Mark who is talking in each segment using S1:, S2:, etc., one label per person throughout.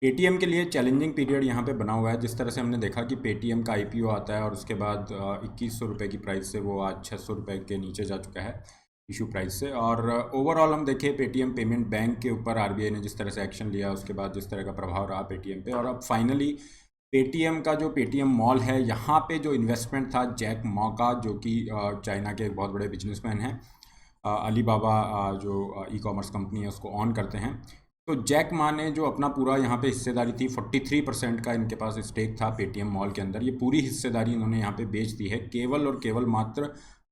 S1: Paytm के लिए challenging period यहाँ पे बना हुआ है। जिस तरह से हमने देखा कि पेटीएम का आईपीओ आता है और उसके बाद 2100 रुपये की प्राइस से वो आज 600 रुपये के नीचे जा चुका है इशू प्राइस से। और ओवरऑल हम देखें पेटीएम पेमेंट बैंक के ऊपर आरबीआई ने जिस तरह से एक्शन लिया, उसके बाद जिस तरह का प्रभाव रहा पेटीएम पे, और अब फाइनली पेटीएम का जो पेटीएम मॉल है यहाँ पे जो इन्वेस्टमेंट था जैक मा का, जो कि चाइना के एक बहुत बड़े बिजनेसमैन हैं, अलीबाबा जो ई कॉमर्स कंपनी है उसको ऑन करते हैं। तो जैक मा ने जो अपना पूरा यहाँ पे हिस्सेदारी थी, 43% का इनके पास स्टेक था पेटीएम मॉल के अंदर, ये पूरी हिस्सेदारी इन्होंने यहाँ पे बेच दी है केवल और केवल मात्र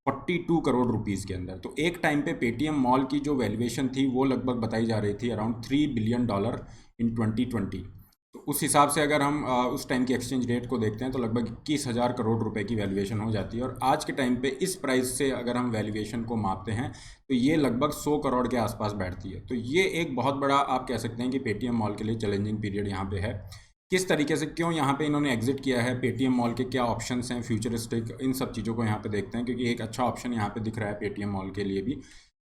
S1: 42 करोड़ रुपीज़ के अंदर। तो एक टाइम पे पेटीएम मॉल की जो वैल्यूएशन थी वो लगभग बताई जा रही थी अराउंड $3 बिलियन इन 2020। तो उस हिसाब से अगर हम उस टाइम की एक्सचेंज रेट को देखते हैं तो लगभग 21,000 करोड़ रुपए की वैल्यूएशन हो जाती है। और आज के टाइम पे इस प्राइस से अगर हम वैल्यूएशन को मापते हैं तो ये लगभग 100 करोड़ के आसपास बैठती है। तो ये एक बहुत बड़ा आप कह सकते हैं कि पेटीएम मॉल के लिए चैलेंजिंग पीरियड यहाँ पे है। किस तरीके से, क्यों यहाँ पे इन्होंने एग्जिट किया है, पेटीएम मॉल के क्या ऑप्शंस हैं फ्यूचरिस्टिक, इन सब चीज़ों को यहाँ पे देखते हैं, क्योंकि एक अच्छा ऑप्शन यहाँ पे दिख रहा है पेटीएम मॉल के लिए भी।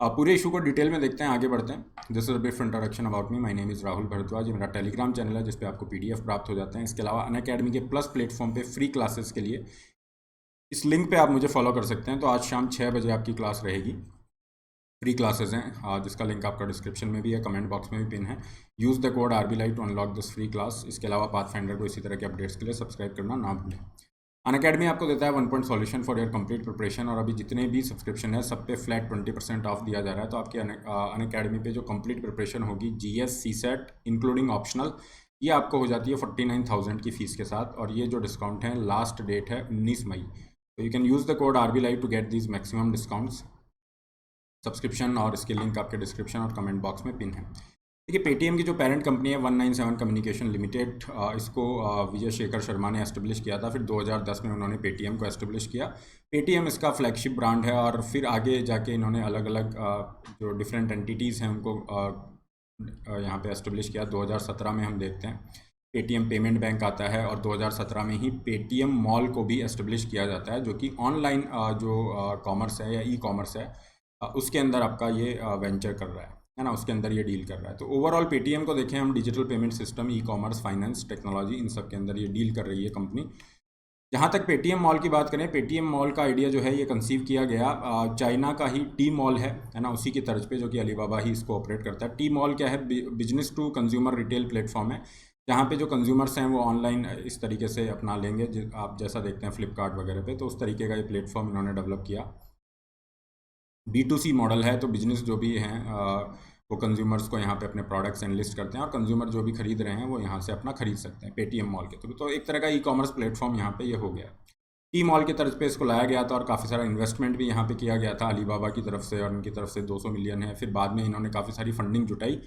S1: पूरे इशू को डिटेल में देखते हैं, आगे बढ़ते हैं। This is a brief introduction about me. My name is Rahul Bhardwaj. ये मेरा टेलीग्राम चैनल है जिस पे आपको पीडीएफ प्राप्त हो जाते हैं। इसके अलावा अनअकैडमी के प्लस प्लेटफॉर्म पे फ्री क्लासेस के लिए इस लिंक पे आप मुझे फॉलो कर सकते हैं। तो आज शाम 6 बजे आपकी क्लास रहेगी, फ्री क्लासेस हैं, जिसका लिंक आपका डिस्क्रिप्शन में भी है, कमेंट बॉक्स में भी पिन है। Use the code RBLIVE to unlock this free class. इसके अलावा पाथफाइंडर को इसी तरह के अपडेट्स के लिए सब्सक्राइब करना ना भूलें। अनअकैडमी आपको देता है 1 point solution for your complete preparation, और अभी जितने भी सब्सक्रिप्शन है सब पे फ्लैट 20% ऑफ दिया जा रहा है। तो आपकी अनअकैडमी पे जो कंप्लीट प्रिपरेशन होगी GS CSET इंक्लूडिंग ऑप्शनल, ये आपको हो जाती है 49,000 की फ़ीस के साथ। और ये जो डिस्काउंट है, लास्ट डेट है 19 मई। तो you can use the code RBLIVE to get these maximum discounts. Subscription और इसके लिंक आपके डिस्क्रिप्शन और कमेंट बॉक्स में पिन है। देखिए, पेटीएम की जो पेरेंट कंपनी है 197 कम्युनिकेशन लिमिटेड, इसको विजय शेखर शर्मा ने एस्टेब्लिश किया था। फिर 2010 में उन्होंने पेटीएम को एस्टेब्लिश किया। पेटीएम इसका फ्लैगशिप ब्रांड है, और फिर आगे जाके इन्होंने अलग अलग जो डिफरेंट एंटिटीज़ हैं उनको यहाँ पे एस्टेब्लिश किया। 2017 में हम देखते हैं पेटीएम पेमेंट बैंक आता है, और 2017 में ही पेटीएम मॉल को भी एस्टेब्लिश किया जाता है, जो कि ऑनलाइन जो कॉमर्स है या ई कॉमर्स है उसके अंदर आपका ये वेंचर कर रहा है ना, उसके अंदर ये डील कर रहा है। तो ओवरऑल पेटीएम को देखें हम, digital payment system, ecommerce, finance, technology, इन सब के अंदर ये डील कर रही है कंपनी। जहाँ तक पेटीएम मॉल की बात करें, पेटीएम मॉल का आइडिया जो है ये कंसीव किया गया चाइना का ही टी मॉल है ना, उसी की तर्ज पे, जो कि अलीबाबा ही इसको ऑपरेट करता है। टी मॉल क्या है, business to consumer retail platform है, जहाँ पे जो कंज्यूमर्स हैं वो ऑनलाइन इस तरीके से अपना लेंगे, आप जैसा देखते हैं फ्लिपकार्ट वगैरह पे, तो उस तरीके का ये प्लेटफॉर्म इन्होंने डेवलप किया। B2C मॉडल है, तो बिजनेस जो भी हैं वो कंज्यूमर्स को यहाँ पे अपने प्रोडक्ट्स एनलिस्ट करते हैं, और कंज्यूमर जो भी खरीद रहे हैं वो यहाँ से अपना खरीद सकते हैं पेटीएम मॉल के थ्रू। तो एक तरह का ई कॉमर्स प्लेटफॉर्म यहाँ पे ये हो गया। टी मॉल की तर्ज पे इसको लाया गया था, और काफ़ी सारा इन्वेस्टमेंट भी यहाँ पे किया गया था अलीबाबा की तरफ से, और उनकी तरफ से 200 मिलियन है। फिर बाद में इन्होंने काफ़ी सारी फंडिंग जुटाई,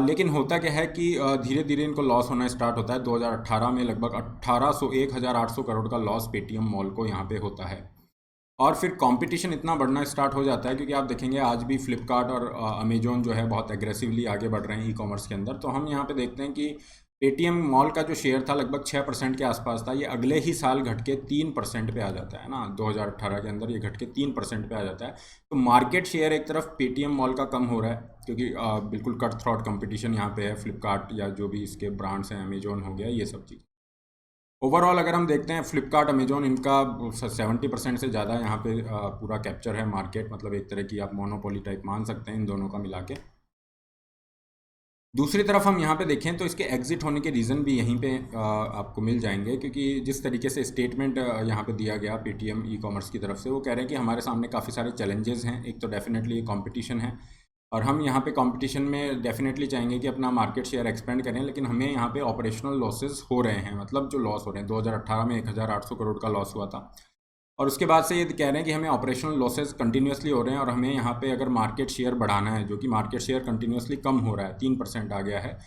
S1: लेकिन होता क्या है कि धीरे धीरे इनको लॉस होना स्टार्ट होता है। 2018 में लगभग 1,800 करोड़ का लॉस पेटीएम मॉल को यहाँ पे होता है। और फिर कंपटीशन इतना बढ़ना स्टार्ट हो जाता है, क्योंकि आप देखेंगे आज भी फ्लिपकार्ट और अमेजोन जो है बहुत एग्रेसिवली आगे बढ़ रहे हैं ई कॉमर्स के अंदर। तो हम यहाँ पे देखते हैं कि पेटीएम मॉल का जो शेयर था लगभग 6% के आसपास था, ये अगले ही साल घट के 3% पे आ जाता है ना, 2018 के अंदर ये घट के 3% पे आ जाता है। तो मार्केट शेयर एक तरफ पेटीएम मॉल का कम हो रहा है, क्योंकि बिल्कुल कट थ्रॉट कंपटीशन यहाँ पे है, फ्लिपकार्ट या जो भी इसके ब्रांड्स हैं, अमेजोन हो गया, ये सब चीज़। ओवरऑल अगर हम देखते हैं फ्लिपकार्ट, अमेजोन, इनका 70% से ज़्यादा यहाँ पे पूरा कैप्चर है मार्केट, मतलब एक तरह की आप मोनोपोली टाइप मान सकते हैं इन दोनों का मिला के। दूसरी तरफ हम यहाँ पे देखें तो इसके एग्जिट होने के रीज़न भी यहीं पे आपको मिल जाएंगे, क्योंकि जिस तरीके से स्टेटमेंट यहाँ पे दिया गया पेटीएम ई कॉमर्स की तरफ से, वो कह रहे हैं कि हमारे सामने काफ़ी सारे चैलेंजेस हैं। एक तो डेफिनेटली कंपटीशन है, और हम यहाँ पे कंपटीशन में डेफिनेटली चाहेंगे कि अपना मार्केट शेयर एक्सपेंड करें, लेकिन हमें यहाँ पे ऑपरेशनल लॉसेस हो रहे हैं। मतलब जो लॉस हो रहे हैं, 2018 में 1,800 करोड़ का लॉस हुआ था, और उसके बाद से ये कह रहे हैं कि हमें ऑपरेशनल लॉसेस कंटिन्यूसली हो रहे हैं, और हमें यहाँ पे अगर मार्केट शेयर बढ़ाना है, जो कि मार्केट शेयर कंटिन्यूसली कम हो रहा है, 3% आ गया है,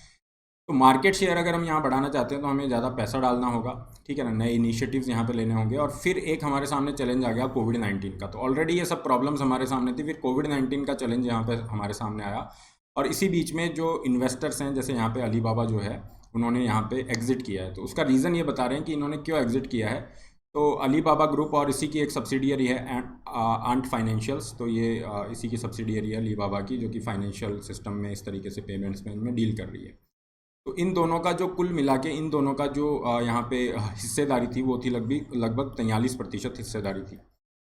S1: तो मार्केट शेयर अगर हम यहाँ बढ़ाना चाहते हैं तो हमें ज़्यादा पैसा डालना होगा, ठीक है ना, नए इनिशिएटिव्स यहाँ पे लेने होंगे। और फिर एक हमारे सामने चैलेंज आ गया कोविड-19 का। तो ऑलरेडी ये सब प्रॉब्लम्स हमारे सामने थी, फिर कोविड-19 का चैलेंज यहाँ पे हमारे सामने आया, और इसी बीच में जो इन्वेस्टर्स हैं, जैसे यहाँ पे अलीबाबा जो है, उन्होंने यहाँ पे एग्जिट किया है। तो उसका रीज़न ये बता रहे हैं कि इन्होंने क्यों एग्जिट किया है। तो अलीबाबा ग्रुप और इसी की एक सब्सिडियरी है आंट फाइनेंशियल्स, तो ये इसी की सब्सिडियरी है अलीबाबा की, जो कि फाइनेंशियल सिस्टम में इस तरीके से पेमेंट्स में इनमें डील कर रही है। तो इन दोनों का जो कुल मिला के इन दोनों का जो यहाँ पे हिस्सेदारी थी वो थी लगभग 43% हिस्सेदारी थी।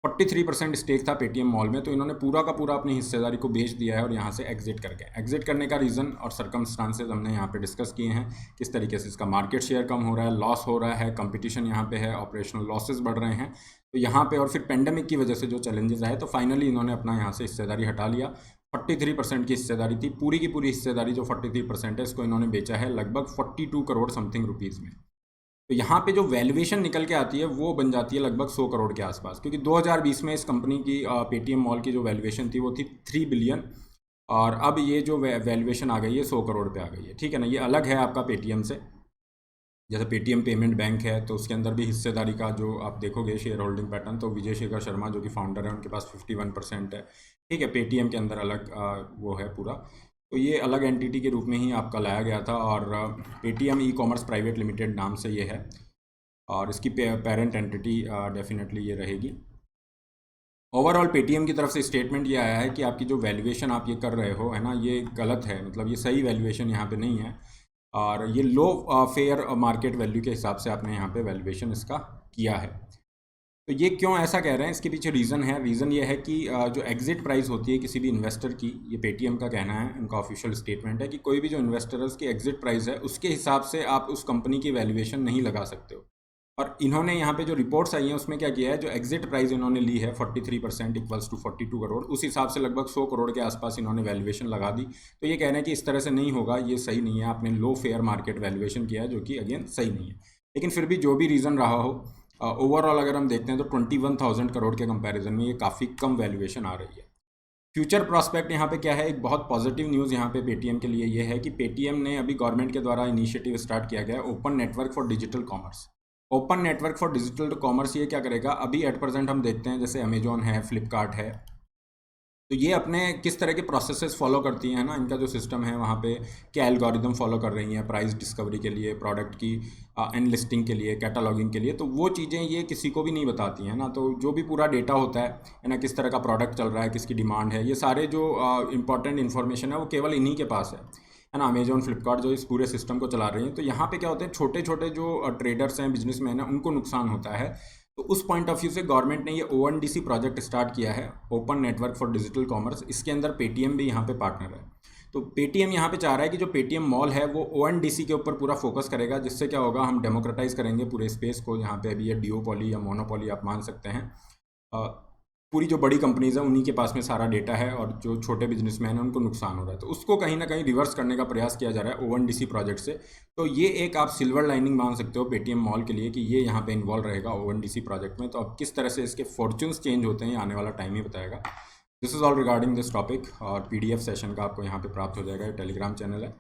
S1: 43% स्टेक था पेटीएम मॉल में, तो इन्होंने पूरा का पूरा अपनी हिस्सेदारी को बेच दिया है और यहाँ से एग्जिट कर गए। एग्जिट करने का रीज़न और सर्कमस्टांसेस हमने यहाँ पे डिस्कस किए हैं, किस तरीके से इसका मार्केट शेयर कम हो रहा है, लॉस हो रहा है, कंपटीशन यहाँ पे है, ऑपरेशनल लॉसेस बढ़ रहे हैं, तो यहाँ पे और फिर पेंडेमिक की वजह से जो चैलेंजेस आए, तो फाइनली इन्होंने अपना यहाँ से हिस्सेदारी हटा लिया। 43% की हिस्सेदारी थी, पूरी की पूरी हिस्सेदारी जो 43% है इसको इन्होंने बेचा है लगभग 42 करोड़ समथिंग रुपीज़ में। तो यहाँ पे जो वैल्यूएशन निकल के आती है वो बन जाती है लगभग 100 करोड़ के आसपास, क्योंकि 2020 में इस कंपनी की पेटीएम मॉल की जो वैल्यूएशन थी वो थी 3 बिलियन, और अब ये जो वैल्यूएशन आ गई है 100 करोड़ पे आ गई है। ठीक है ना, ये अलग है आपका पेटीएम से। जैसे पेटीएम पेमेंट बैंक है तो उसके अंदर भी हिस्सेदारी का जो आप देखोगे शेयर होल्डिंग पैटर्न, तो विजय शेखर शर्मा जो कि फाउंडर है उनके पास 51% है। ठीक है, पेटीएम के अंदर अलग वो है पूरा, तो ये अलग एंटिटी के रूप में ही आपका लाया गया था, और Paytm e commerce private limited नाम से ये है, और इसकी पेरेंट एंटिटी डेफिनेटली ये रहेगी। ओवरऑल पेटीएम की तरफ से स्टेटमेंट ये आया है कि आपकी जो वैल्यूएशन आप ये कर रहे हो है ना, ये गलत है, मतलब ये सही वैल्यूएशन यहाँ पे नहीं है, और ये लो फेयर मार्केट वैल्यू के हिसाब से आपने यहाँ पे वैल्यूएशन इसका किया है। तो ये क्यों ऐसा कह रहे हैं, इसके पीछे रीज़न है। रीज़न ये है कि जो एग्जिट प्राइस होती है किसी भी इन्वेस्टर की, ये पेटीएम का कहना है, इनका ऑफिशियल स्टेटमेंट है कि कोई भी जो इन्वेस्टर है उसकी एग्जिट प्राइस है उसके हिसाब से आप उस कंपनी की वैल्यूएशन नहीं लगा सकते हो। और इन्होंने यहाँ पे जो रिपोर्ट्स आई हैं उसमें क्या किया है, जो एग्जिट प्राइस इन्होंने ली है 43% इक्वल्स टू 42 करोड़, उस हिसाब से लगभग 100 करोड़ के आसपास इन्होंने वैल्यूएशन लगा दी। तो ये कह रहे हैं कि इस तरह से नहीं होगा, ये सही नहीं है, आपने लो फेयर मार्केट वैल्यूएशन किया है, जो कि अगेन सही नहीं है। लेकिन फिर भी जो भी रीज़न रहा हो, ओवरऑल अगर हम देखते हैं तो 21,000 करोड़ के कंपैरिजन में ये काफ़ी कम वैल्यूएशन आ रही है। फ्यूचर प्रॉस्पेक्ट यहाँ पे क्या है, एक बहुत पॉजिटिव न्यूज़ यहाँ पे पेटीएम के लिए ये है कि पेटीएम ने अभी गवर्नमेंट के द्वारा इनिशिएटिव स्टार्ट किया गया है, open network for digital commerce. Open network for digital commerce ये क्या करेगा, अभी एट प्रेजेंट हम देखते हैं जैसे अमेजोन है, फ्लिपकार्ट है, तो ये अपने किस तरह के प्रोसेसेस फॉलो करती हैं ना, इनका जो सिस्टम है वहाँ पे क्या एल्गोरिदम फॉलो कर रही हैं प्राइस डिस्कवरी के लिए, प्रोडक्ट की एनलिस्टिंग के लिए, कैटलॉगिंग के लिए, तो वो चीज़ें ये किसी को भी नहीं बताती हैं ना। तो जो भी पूरा डेटा होता है ना, किस तरह का प्रोडक्ट चल रहा है, किसकी डिमांड है, ये सारे जो इंपॉर्टेंट इन्फॉर्मेशन है वो केवल इन्हीं के पास है ना। अमेजोन फ्लिपकार्ट जो इस पूरे सिस्टम को चला रही हैं, तो यहाँ पे क्या होता है, छोटे छोटे जो ट्रेडर्स हैं, बिजनेसमैन हैं, उनको नुकसान होता है। तो उस पॉइंट ऑफ व्यू से गवर्नमेंट ने ये ONDC प्रोजेक्ट स्टार्ट किया है, open network for digital commerce. इसके अंदर पेटीएम भी यहाँ पे पार्टनर है। तो पेटीएम यहाँ पे चाह रहा है कि जो पेटीएम मॉल है वो ONDC के ऊपर पूरा फोकस करेगा, जिससे क्या होगा, हम डेमोक्रेटाइज करेंगे पूरे स्पेस को। यहाँ पे अभी ये डिओपोली या मोनोपोली आप मान सकते हैं, पूरी जो बड़ी कंपनीज़ हैं उन्हीं के पास में सारा डेटा है, और जो छोटे बिजनेसमैन हैं उनको नुकसान हो रहा है। तो उसको कहीं ना कहीं रिवर्स करने का प्रयास किया जा रहा है ONDC प्रोजेक्ट से। तो ये एक आप सिल्वर लाइनिंग मान सकते हो पेटीएम मॉल के लिए कि ये यहाँ पे इन्वॉल्व रहेगा ONDC प्रोजेक्ट में। तो अब किस तरह से इसके फॉर्च्यून्स चेंज होते हैं, आने वाला टाइम ही बताएगा। This is all regarding this topic, और PDF सेशन का आपको यहाँ पर प्राप्त हो जाएगा, ये टेलीग्राम चैनल है।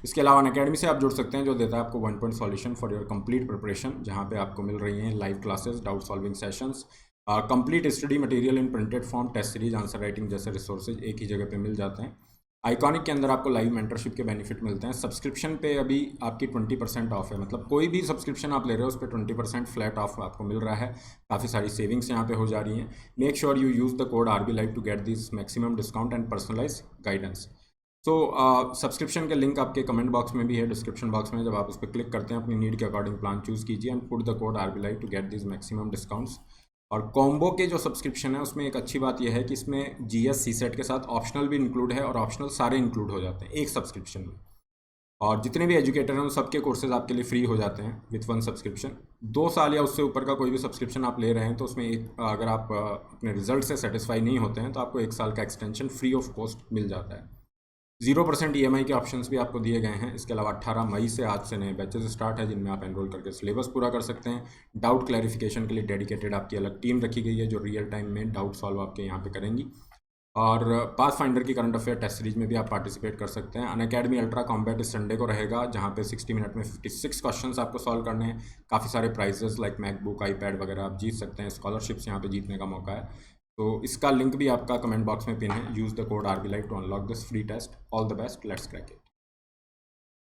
S1: इसके अलावा अनअकैडमी से आप जुड़ सकते हैं, जो देता है आपको 1 point solution for your complete preparation, जहाँ पे आपको मिल रही हैं live classes, doubt solving sessions, complete study material in printed form, test series, answer writing जैसे रिसोर्सेज एक ही जगह पे मिल जाते हैं। आइकॉनिक के अंदर आपको लाइव मेंटरशिप के बेनिफिट मिलते हैं। सब्सक्रिप्शन पे अभी आपकी 20% ऑफ है, मतलब कोई भी सब्सक्रिप्शन आप ले रहे हो उस पर 20% फ्लैट ऑफ आपको मिल रहा है। काफ़ी सारी सेविंग्स यहाँ पे हो जा रही हैं। Make sure you use the code RB Live to get this maximum discount and personalise guidance. तो सब्सक्रिप्शन के लिंक आपके कमेंट बॉक्स में भी है, डिस्क्रिप्शन बॉक्स में। जब आप उस पर क्लिक करते हैं, अपनी नीड के अकॉर्डिंग प्लान चूज़ कीजिए and put the code RB Live to get this maximum discounts. और कॉम्बो के जो सब्सक्रिप्शन है उसमें एक अच्छी बात यह है कि इसमें GS CSET के साथ ऑप्शनल भी इंक्लूड है, और ऑप्शनल सारे इंक्लूड हो जाते हैं एक सब्सक्रिप्शन में। और जितने भी एजुकेटर हैं उन सबके कोर्सेज आपके लिए फ्री हो जाते हैं विथ 1 सब्सक्रिप्शन। 2 साल या उससे ऊपर का कोई भी सब्सक्रिप्शन आप ले रहे हैं तो उसमें एक, अगर आप अपने रिजल्ट से सेटिस्फाई नहीं होते हैं तो आपको 1 साल का एक्सटेंशन फ्री ऑफ कॉस्ट मिल जाता है। 0% EMI के ऑप्शंस भी आपको दिए गए हैं। इसके अलावा 18 मई से आज से नए बैचेस स्टार्ट है, जिनमें आप एनरोल करके सिलेबस पूरा कर सकते हैं। डाउट क्लैरिफिकेशन के लिए डेडिकेटेड आपकी अलग टीम रखी गई है, जो रियल टाइम में डाउट सॉल्व आपके यहाँ पे करेंगी। और पाथफाइंडर की करंट अफेयर टेस्ट सीरीज में भी आप पार्टिसिपेट कर सकते हैं। अनअकैडमी अल्ट्रा कॉम्बैट इस संडे को रहेगा, जहाँ पे 60 मिनट में 56 क्वेश्चंस आपको सॉल्व करने हैं। काफ़ी सारे प्राइजेस लाइक मैकबुक, आईपैड वगैरह आप जीत सकते हैं। स्कॉलरशिप्स यहाँ पे जीतने का मौका है। तो इसका लिंक भी आपका कमेंट बॉक्स में पिन है। Use the code RB Live to unlock this free test. All the best, let's crack it.